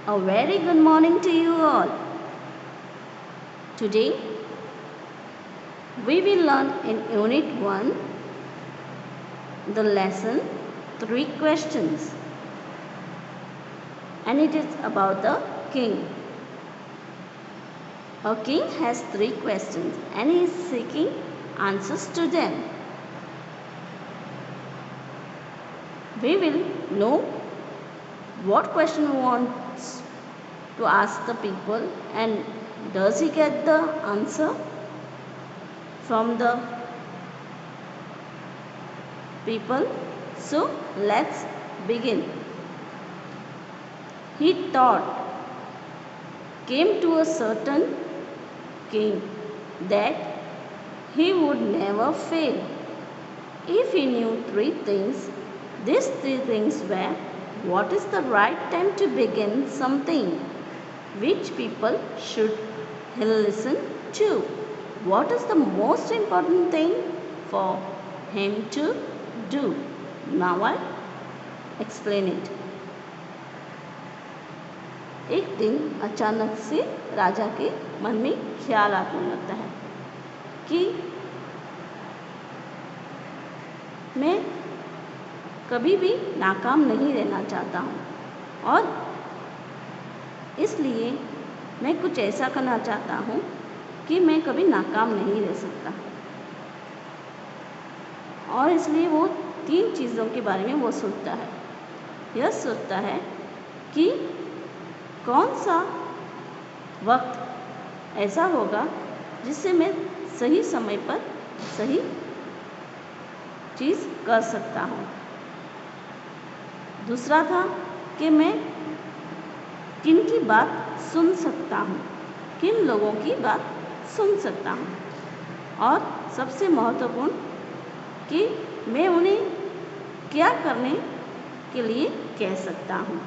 A very good morning to you all. Today we will learn in Unit 1 the lesson 3 questions, and it is about the king. A king has 3 questions and he is seeking answers to them. We will know what question he wants to ask the people and does he get the answer from the people. So let's begin. He thought, came to a certain king that he would never fail. If he knew 3 things, these 3 things were: what is the right time to begin something? Which people should he listen to? What is the most important thing for him to do? Now I'll explain it. एक दिन अचानक से राजा के मन में ख्याल आने लगता है कि मैं कभी भी नाकाम नहीं रहना चाहता हूँ और इसलिए मैं कुछ ऐसा करना चाहता हूँ कि मैं कभी नाकाम नहीं रह सकता। और इसलिए वो 3 चीज़ों के बारे में वो सोचता है। यह सोचता है कि कौन सा वक्त ऐसा होगा जिससे मैं सही समय पर सही चीज़ कर सकता हूँ। दूसरा था कि मैं किन की बात सुन सकता हूँ, किन लोगों की बात सुन सकता हूँ, और सबसे महत्वपूर्ण कि मैं उन्हें क्या करने के लिए कह सकता हूँ।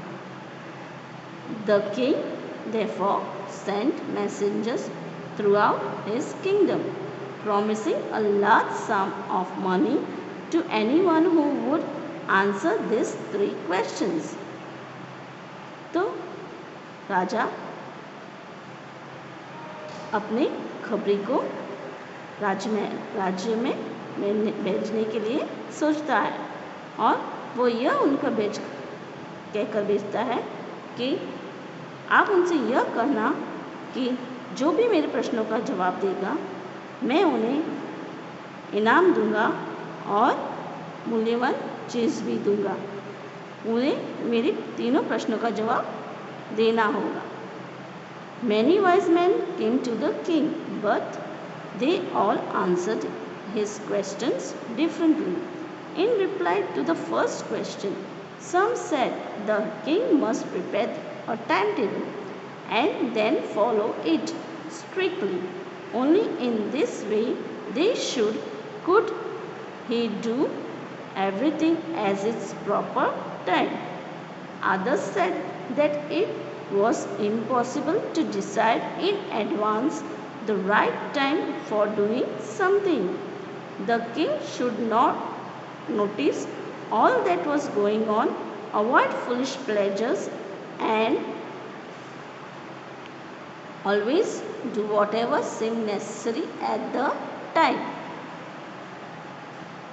The king therefore sent messengers throughout his kingdom, promising a large sum of money to anyone who would answer these 3 questions. तो राजा अपने खबरी को राज्य में भेजने के लिए सोचता है और वो यह उनको कहकर भेजता है कि आप उनसे यह कहना कि जो भी मेरे प्रश्नों का जवाब देगा मैं उन्हें इनाम दूंगा और मूल्यवान चीज़ भी दूंगा। उन्हें मेरे तीनों प्रश्नों का जवाब देना होगा। Many wise men came to the king, but they all answered his questions differently. In reply to the first question, some said the king must prepare a timetable and then follow it strictly. Only in this way could he do everything as its proper time. Others said that it was impossible to decide in advance the right time for doing something. The king should not notice all that was going on, avoid foolish pleasures, and always do whatever seemed necessary at the time.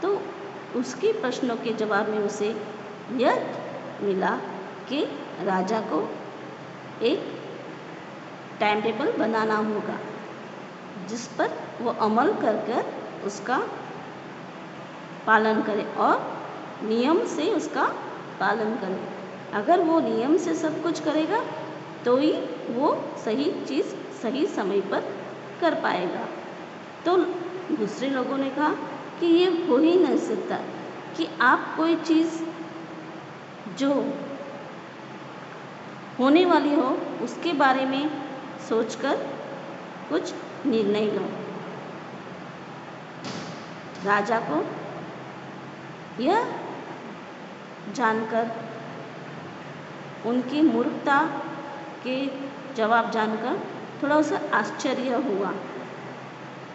तो उसके प्रश्नों के जवाब में उसे यह मिला कि राजा को एक टाइम टेबल बनाना होगा जिस पर वो अमल कर उसका पालन करे और नियम से उसका पालन करे। अगर वो नियम से सब कुछ करेगा तो ही वो सही चीज़ सही समय पर कर पाएगा। तो दूसरे लोगों ने कहा कि ये हो ही नहीं सकता कि आप कोई चीज़ जो होने वाली हो उसके बारे में सोचकर कुछ निर्णय लो। राजा को यह जानकर उनकी मूर्खता के जवाब जानकर थोड़ा उसे आश्चर्य हुआ।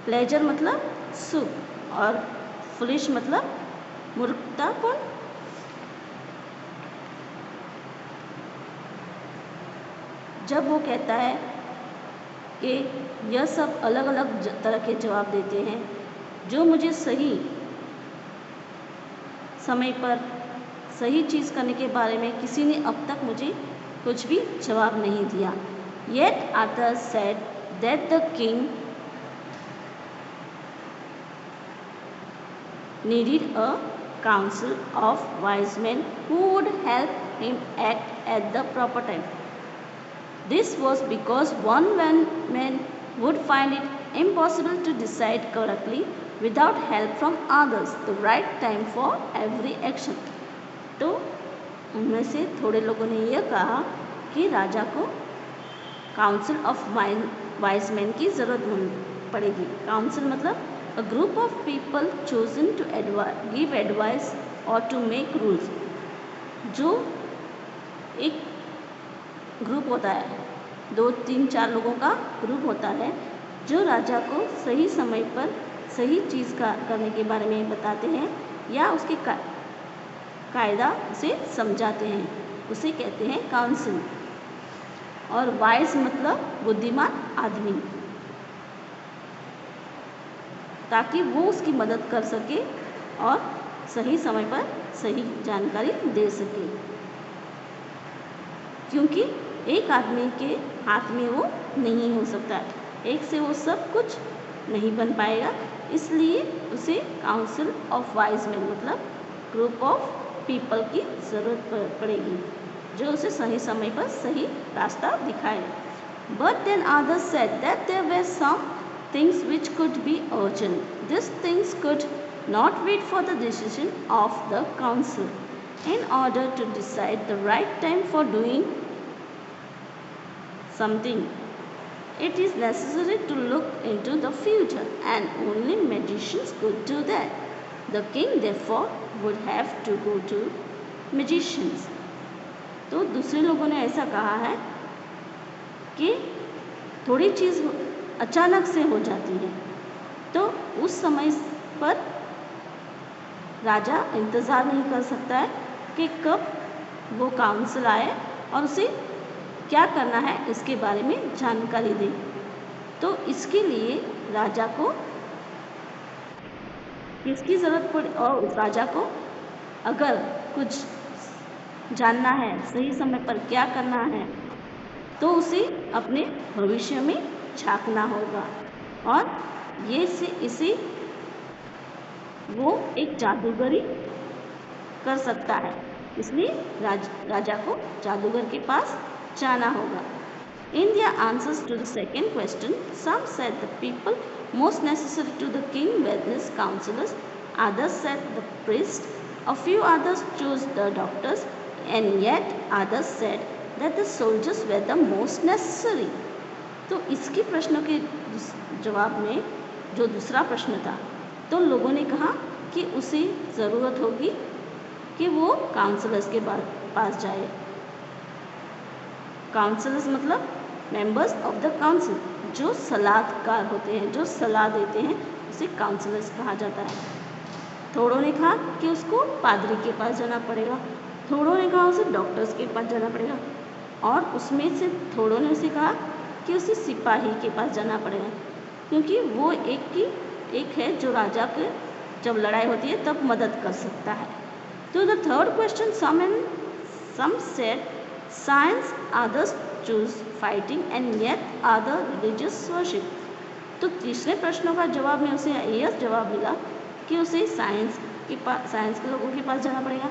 प्लेजर मतलब सुख और फुलिश मतलब मूर्खतापूर्ण। जब वो कहता है कि यह सब अलग अलग तरह के जवाब देते हैं, जो मुझे सही समय पर सही चीज़ करने के बारे में किसी ने अब तक मुझे कुछ भी जवाब नहीं दिया। Yet others said that the king needed a council of wise men who would help him act at the proper time. This was because one man would find it impossible to decide correctly without help from others the right time for every action. तो उनमें से थोड़े लोगों ने यह कहा कि राजा को काउंसिल ऑफ वाइज मैन की ज़रूरत पड़ेगी। काउंसिल मतलब a group of people chosen to give advice और टू मेक रूल्स। जो एक ग्रुप होता है, 2, 3, 4 लोगों का ग्रुप होता है, जो राजा को सही समय पर सही चीज़ का करने के बारे में बताते हैं या उसके कायदा उसे समझाते हैं, उसे कहते हैं काउंसिल। और वाइज मतलब बुद्धिमान आदमी, ताकि वो उसकी मदद कर सके और सही समय पर सही जानकारी दे सके, क्योंकि एक आदमी के हाथ में वो नहीं हो सकता, एक से वो सब कुछ नहीं बन पाएगा। इसलिए उसे काउंसिल ऑफ वाइज मैन मतलब ग्रुप ऑफ पीपल की ज़रूरत पड़ेगी, जो उसे सही समय पर सही रास्ता दिखाए। But then others said that there were some things which could be urgent. These things could not wait for the decision of the council. In order to decide the right time for doing something, it is necessary to look into the future, and only magicians could do that. The king therefore would have to go to magicians. तो दूसरे लोगों ने ऐसा कहा है कि थोड़ी चीज़ अचानक से हो जाती है, तो उस समय पर राजा इंतज़ार नहीं कर सकता है कि कब वो काउंसिल आए और उसे क्या करना है इसके बारे में जानकारी दे। तो इसके लिए राजा को किसकी ज़रूरत पड़े, और उस राजा को अगर कुछ जानना है सही समय पर क्या करना है, तो उसे अपने भविष्य में झांकना होगा, और इसे वो एक जादूगरी कर सकता है। इसलिए राजा को जादूगर के पास जाना होगा। In their answers to the second question, some said the people most necessary to the king were his counselors, others said the priest, a few others chose the doctors, and yet others said that the soldiers were the most necessary. तो इसके प्रश्नों के जवाब में जो दूसरा प्रश्न था, तो लोगों ने कहा कि उसे ज़रूरत होगी कि वो काउंसलर्स के पास जाए। काउंसलर्स मतलब मेंबर्स ऑफ द काउंसिल, जो सलाहकार होते हैं, जो सलाह देते हैं, उसे काउंसलर्स कहा जाता है। थोड़ों ने कहा कि उसको पादरी के पास जाना पड़ेगा, थोड़ों ने कहा उसे डॉक्टर्स के पास जाना पड़ेगा, और उसमें से थोड़ों ने उसे कहा कि उसे सिपाही के पास जाना पड़ेगा, क्योंकि वो एक है जो राजा के जब लड़ाई होती है तब मदद कर सकता है। तो the third question some said science, others choose fighting, and yet other religious worship. तो तीसरे प्रश्नों का जवाब में उसे यह जवाब मिला कि उसे साइंस के लोगों के पास जाना पड़ेगा,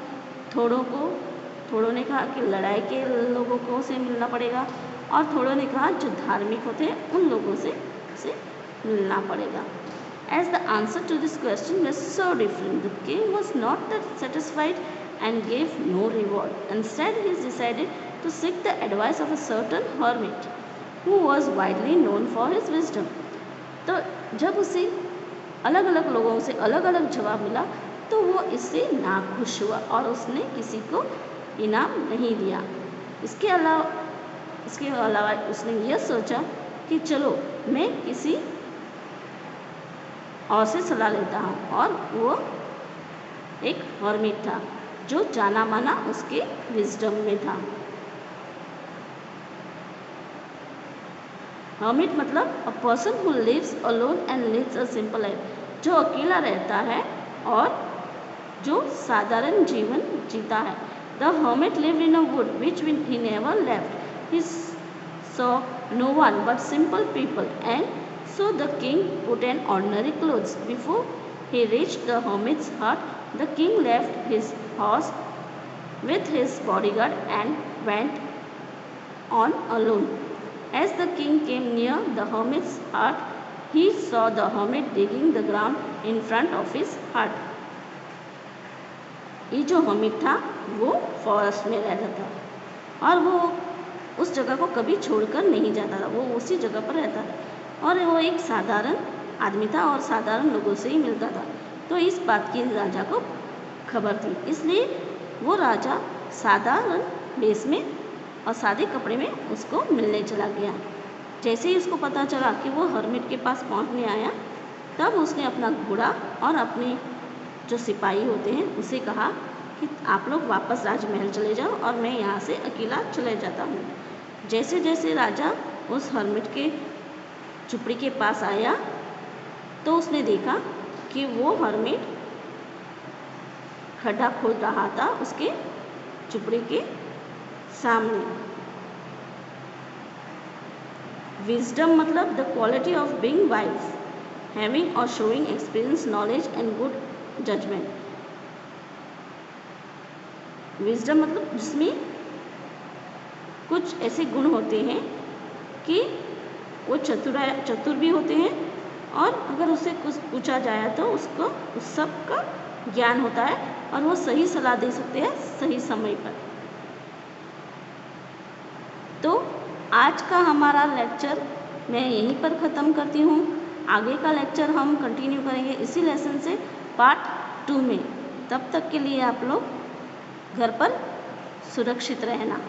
थोड़ों ने कहा कि लड़ाई के लोगों को से मिलना पड़ेगा, और थोड़ों ने कहा जो धार्मिक होते हैं उन लोगों से मिलना पड़ेगा। As the answer to this question was so different, the king was not that satisfied and gave no reward. Instead, he decided to seek the advice of a certain hermit who was widely known for his wisdom. तो जब उसे अलग अलग लोगों से अलग अलग जवाब मिला, तो वो इससे नाखुश हुआ और उसने किसी को इनाम नहीं दिया। इसके अलावा उसने यह सोचा कि चलो मैं किसी और से सलाह लेता हूँ, और वो एक हर्मिट था जो जाना माना उसके विजडम में था। हर्मिट मतलब a person who lives alone and lives a simple life, जो अकेला रहता है और जो साधारण जीवन जीता है। The hermit lived in a would which he never left. He saw no one but simple people, and so the king put on ordinary clothes. Before he reached the hermit's hut, the king left his horse with his bodyguard and went on alone. As the king came near the hermit's hut, he saw the hermit digging the ground in front of his hut. ये जो hermit था वो forest में रहता था और वो उस जगह को कभी छोड़कर नहीं जाता था, वो उसी जगह पर रहता था और वो एक साधारण आदमी था और साधारण लोगों से ही मिलता था। तो इस बात की राजा को खबर थी, इसलिए वो राजा साधारण वेश में और सादे कपड़े में उसको मिलने चला गया। जैसे ही उसको पता चला कि वो हर्मिट के पास पहुंचने आया, तब उसने अपना घोड़ा और अपने जो सिपाही होते हैं उसे कहा कि आप लोग वापस राजमहल चले जाओ और मैं यहाँ से अकेला चले जाता हूँ। जैसे जैसे राजा उस हर्मिट के झुपड़ी के पास आया तो उसने देखा कि वो हर्मिट खड्डा खोद रहा था उसके झुपड़ी के सामने। विजडम मतलब the quality of being wise, having और showing experience, knowledge and good judgment. Wisdom मतलब जिसमें कुछ ऐसे गुण होते हैं कि वो चतुर भी होते हैं और अगर उससे कुछ पूछा जाए तो उसको उस सब का ज्ञान होता है और वो सही सलाह दे सकते हैं सही समय पर। तो आज का हमारा लेक्चर मैं यहीं पर ख़त्म करती हूँ। आगे का लेक्चर हम कंटिन्यू करेंगे इसी लेसन से पार्ट 2 में। तब तक के लिए आप लोग घर पर सुरक्षित रहना।